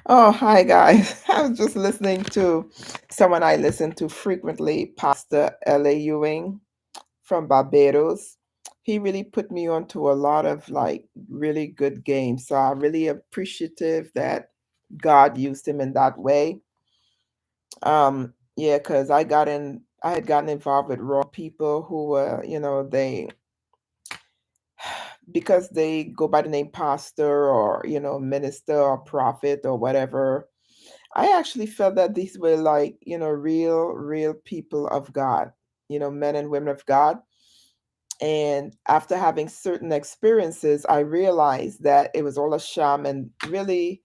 Oh, hi guys. I was just listening to someone I listen to frequently, Pastor L.A. Ewing from Barbados. He really put me onto a lot of like really good games. So I'm really appreciative that God used him in that way. Yeah, because I had gotten involved with wrong people who were, because they go by the name pastor or, minister or prophet or whatever. I actually felt that these were like, real people of God, men and women of God. And after having certain experiences, I realized that it was all a sham, and really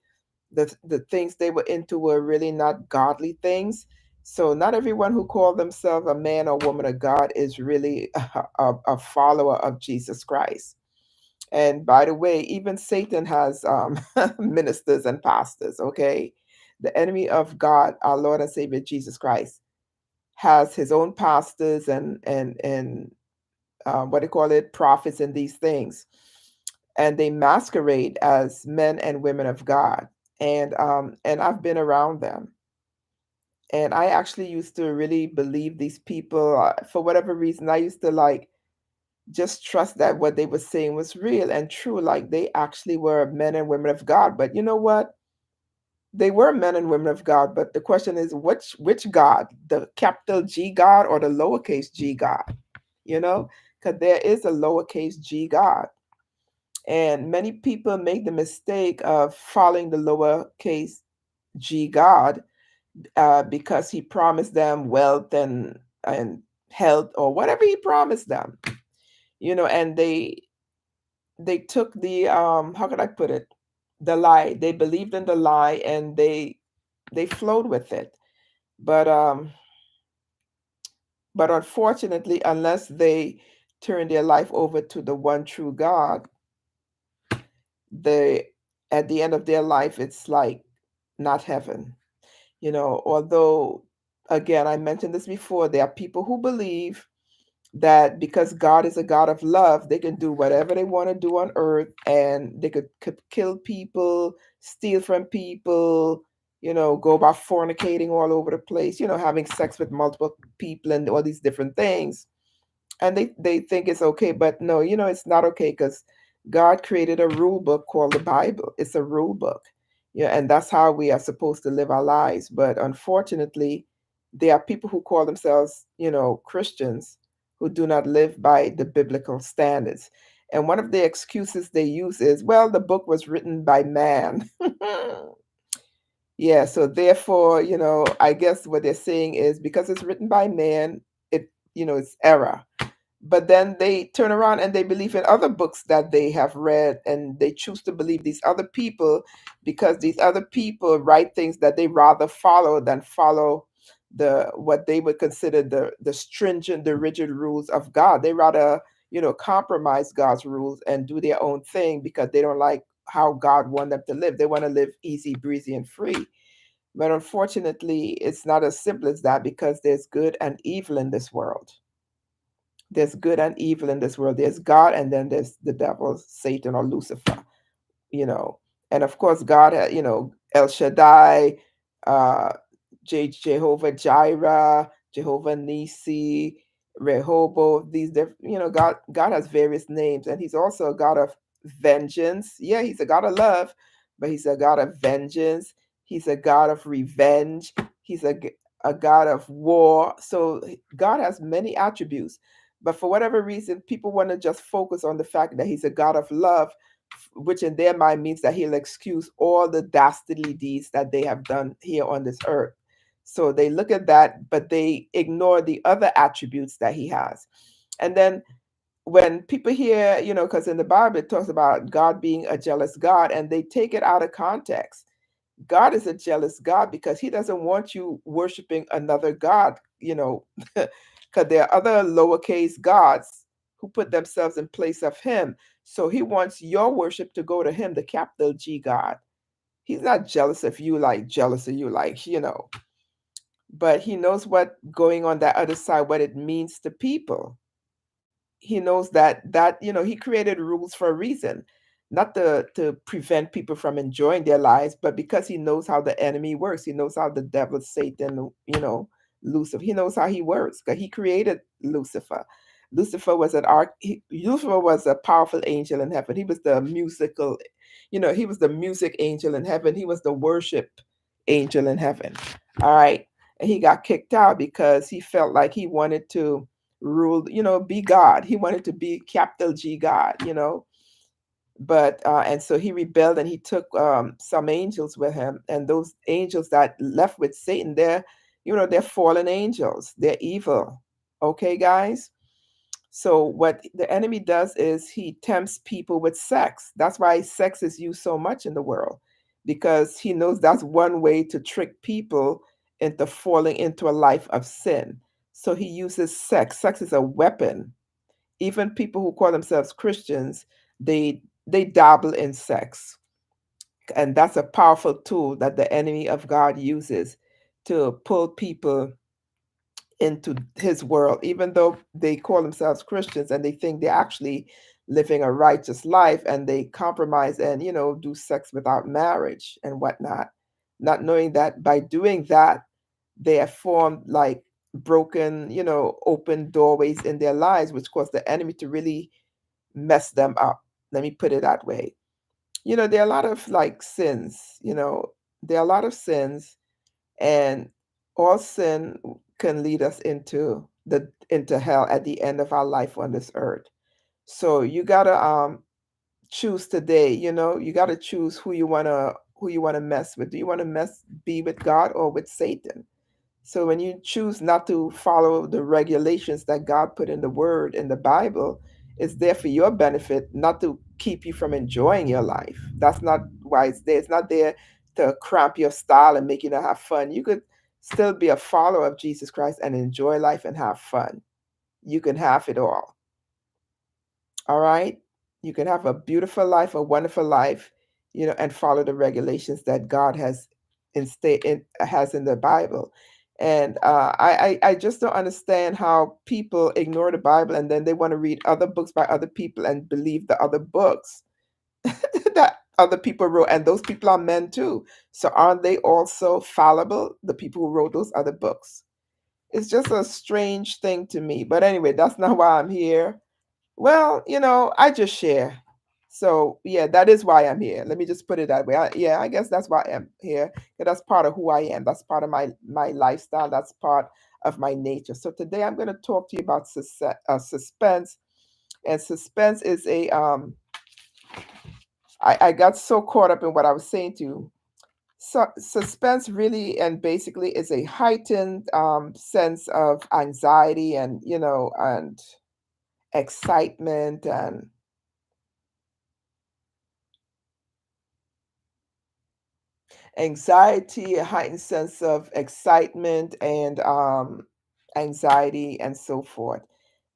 the things they were into were really not godly things. So not everyone who called themselves a man or woman of God is really a follower of Jesus Christ. And by the way, even Satan has ministers and pastors, okay? The enemy of God, our Lord and Savior Jesus Christ, has his own pastors and what do you call it, prophets and these things. And they masquerade as men and women of God. And I've been around them. And I actually used to really believe these people. For whatever reason, I used to like just trust that what they were saying was real and true. Like they actually were men and women of God. But you know what? They were men and women of God. But the question is, which God? The capital G God or the lowercase G God? You know, because there is a lowercase G God. And many people make the mistake of following the lowercase G God because he promised them wealth and health or whatever he promised them. And they took the how could I put it, the lie. They believed in the lie and they flowed with it. But unfortunately, unless they turn their life over to the one true God, they at the end of their life it's like not heaven. Although again, I mentioned this before, there are people who believe that because God is a God of love, they can do whatever they want to do on earth, and they could kill people, steal from people, go about fornicating all over the place, having sex with multiple people and all these different things. And they think it's okay, but no, it's not okay because God created a rule book called the Bible. It's a rule book. Yeah, and that's how we are supposed to live our lives. But unfortunately, there are people who call themselves, Christians, who do not live by the biblical standards. And one of the excuses they use is, well, the book was written by man. Yeah, so therefore, I guess what they're saying is because it's written by man, it's error. But then they turn around and they believe in other books that they have read, and they choose to believe these other people because these other people write things that they rather follow than follow the what they would consider the stringent, the rigid rules of God. They rather, compromise God's rules and do their own thing because they don't like how God want them to live. They want to live easy breezy and free. But unfortunately, it's not as simple as that because there's good and evil in this world. There's good and evil in this world. There's God, and then there's the devil, Satan, or Lucifer. You know, and of course, God, El Shaddai, uh, Jehovah Jireh, Jehovah Nisi, Rehoboth. God has various names, and He's also a God of vengeance. Yeah, He's a God of love, but He's a God of vengeance. He's a God of revenge. He's a God of war. So God has many attributes. But for whatever reason, people want to just focus on the fact that He's a God of love, which in their mind means that He'll excuse all the dastardly deeds that they have done here on this earth. So they look at that, but they ignore the other attributes that He has. And then when people hear, because in the Bible it talks about God being a jealous God, and they take it out of context. God is a jealous God because He doesn't want you worshiping another God, because there are other lowercase gods who put themselves in place of Him. So He wants your worship to go to Him, the capital G God. He's not jealous of you like jealous of you, like, but He knows what going on that other side, what it means to people. He knows that He created rules for a reason. not to prevent people from enjoying their lives, but because he knows how the enemy works. He knows how the devil, Satan, Lucifer, he knows how he works because he created Lucifer. Lucifer was a powerful angel in heaven. He was the musical, he was the music angel in heaven. He was the worship angel in heaven. All right. And he got kicked out because he felt like he wanted to rule, be God. He wanted to be capital G God, but and so he rebelled and he took some angels with him, and those angels that left with Satan, they're fallen angels, they're evil. Okay, guys. So what the enemy does is he tempts people with sex. That's why sex is used so much in the world, because he knows that's one way to trick people into falling into a life of sin. So he uses sex is a weapon. Even people who call themselves Christians, they dabble in sex. And that's a powerful tool that the enemy of God uses to pull people into his world, even though they call themselves Christians and they think they're actually living a righteous life, and they compromise and do sex without marriage and whatnot, not knowing that by doing that they have formed like broken, open doorways in their lives, which cause the enemy to really mess them up. Let me put it that way. There are a lot of like sins, there are a lot of sins, and all sin can lead us into hell at the end of our life on this earth. So you gotta choose today. You gotta choose who you wanna mess with. Do you wanna be with God or with Satan? So when you choose not to follow the regulations that God put in the Word in the Bible, it's there for your benefit, not to keep you from enjoying your life. That's not why it's there. It's not there to cramp your style and make you not have fun. You could still be a follower of Jesus Christ and enjoy life and have fun. You can have it all. All right. You can have a beautiful life, a wonderful life, and follow the regulations that God has in the Bible. And I just don't understand how people ignore the Bible and then they want to read other books by other people and believe the other books that other people wrote. And those people are men too. So aren't they also fallible? The people who wrote those other books. It's just a strange thing to me. But anyway, that's not why I'm here. Well, I just share. So yeah, that is why I'm here. Let me just put it that way. Yeah, I guess that's why I'm here. Yeah, that's part of who I am. That's part of my lifestyle. That's part of my nature. So today I'm going to talk to you about suspense. And suspense is I got so caught up in what I was saying to you. So suspense really and basically is a heightened sense of anxiety and and excitement and anxiety, a heightened sense of excitement and anxiety and so forth.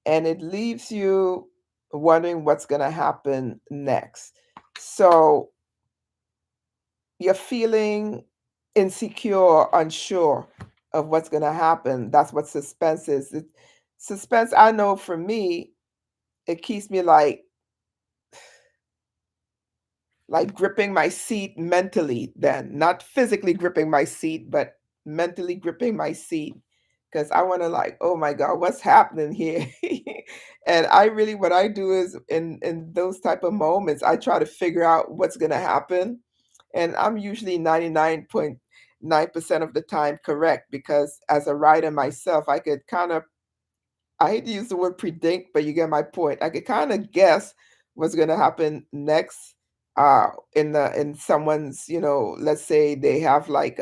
And it leaves you wondering what's going to happen next. So you're feeling insecure, unsure of what's going to happen. That's what suspense is. Suspense, I know for me, it keeps me like gripping my seat mentally, then not physically gripping my seat, but mentally gripping my seat, because I want to like, oh my god, what's happening here? And I really, what I do is in those type of moments I try to figure out what's going to happen, and I'm usually 99.9% of the time correct, because as a writer myself I could kind of, I hate to use the word predict, but you get my point. I could kind of guess what's going to happen next in someone's, let's say they have like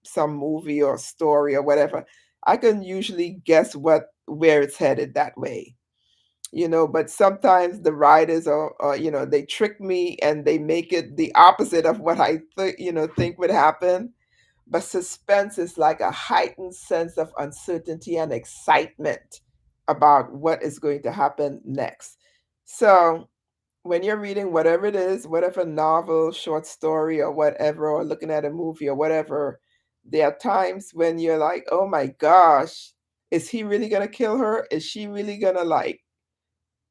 some movie or story or whatever. I can usually guess where it's headed that way. But sometimes the writers are they trick me and they make it the opposite of what I think would happen. But suspense is like a heightened sense of uncertainty and excitement about what is going to happen next. So when you're reading whatever it is, whatever novel, short story, or whatever, or looking at a movie or whatever, there are times when you're like, oh my gosh, is he really going to kill her? Is she really going to like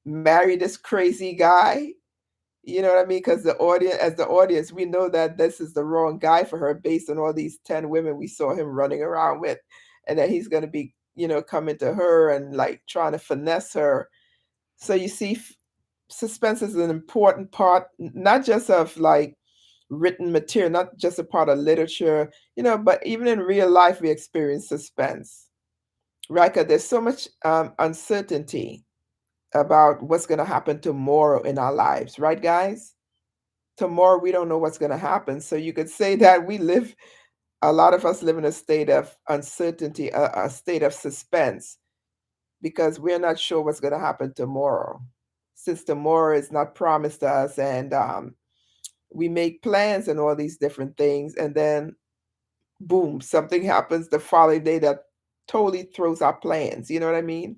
marry this crazy guy? You know what I mean? Because the audience, as the audience, we know that this is the wrong guy for her based on all these 10 women we saw him running around with, and that he's going to be, coming to her and like trying to finesse her. So you see, suspense is an important part, not just of like written material, not just a part of literature, but even in real life, we experience suspense, right? Because there's so much uncertainty about what's going to happen tomorrow in our lives, right, guys? Tomorrow, we don't know what's going to happen. So you could say that a lot of us live in a state of uncertainty, a state of suspense, because we're not sure what's going to happen tomorrow. Since tomorrow is not promised to us, and we make plans and all these different things, and then boom, something happens the following day that totally throws our plans. You know what I mean?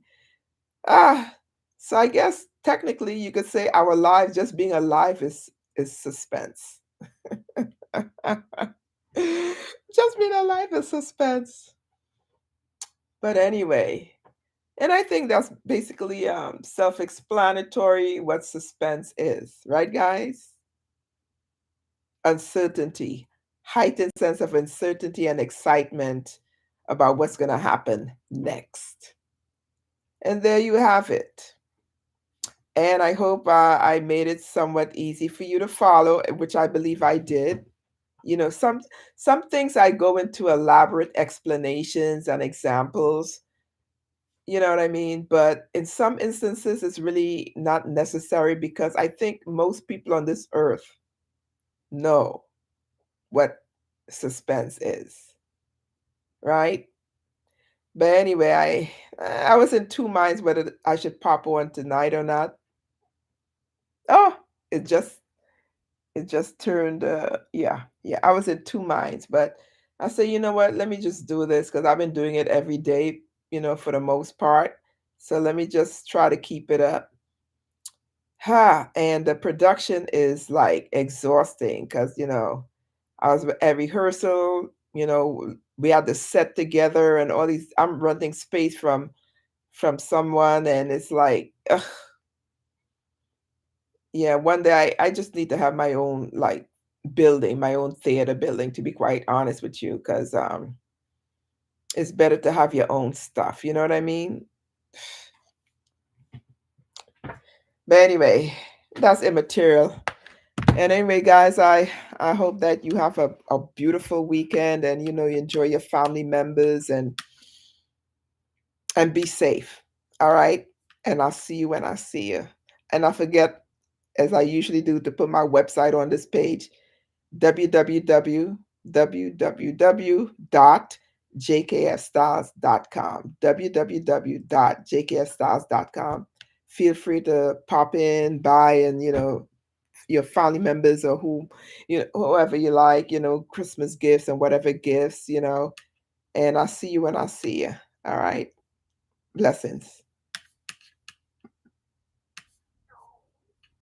Ah, so I guess technically you could say our lives, just being alive, is suspense. Just being alive is suspense. But anyway, and I think that's basically self-explanatory what suspense is, right, guys? Uncertainty, heightened sense of uncertainty and excitement about what's going to happen next. And there you have it. And I hope I made it somewhat easy for you to follow, which I believe I did. Some things I go into elaborate explanations and examples, you know what I mean? But in some instances, it's really not necessary because I think most people on this earth know what suspense is, right? But anyway, I was in two minds whether I should pop on tonight or not. Oh, it just it just turned yeah, I was in two minds, but I said, you know what, let me just do this because I've been doing it every day, for the most part. So let me just try to keep it up. And the production is like exhausting because, I was at rehearsal, we had to set together and all these, I'm renting space from someone, and it's like, ugh, yeah, one day I just need to have my own like building, my own theater building, to be quite honest with you, because it's better to have your own stuff, you know what I mean? But anyway, that's immaterial. And anyway, guys, I hope that you have a beautiful weekend, and you enjoy your family members, and be safe. All right. And I'll see you when I see you. And I forget, as I usually do, to put my website on this page, www.jksstyles.com. www.jksstyles.com. Feel free to pop in, buy, and your family members, or whoever you like, Christmas gifts and whatever gifts. And I'll see you when I see you. All right. Blessings.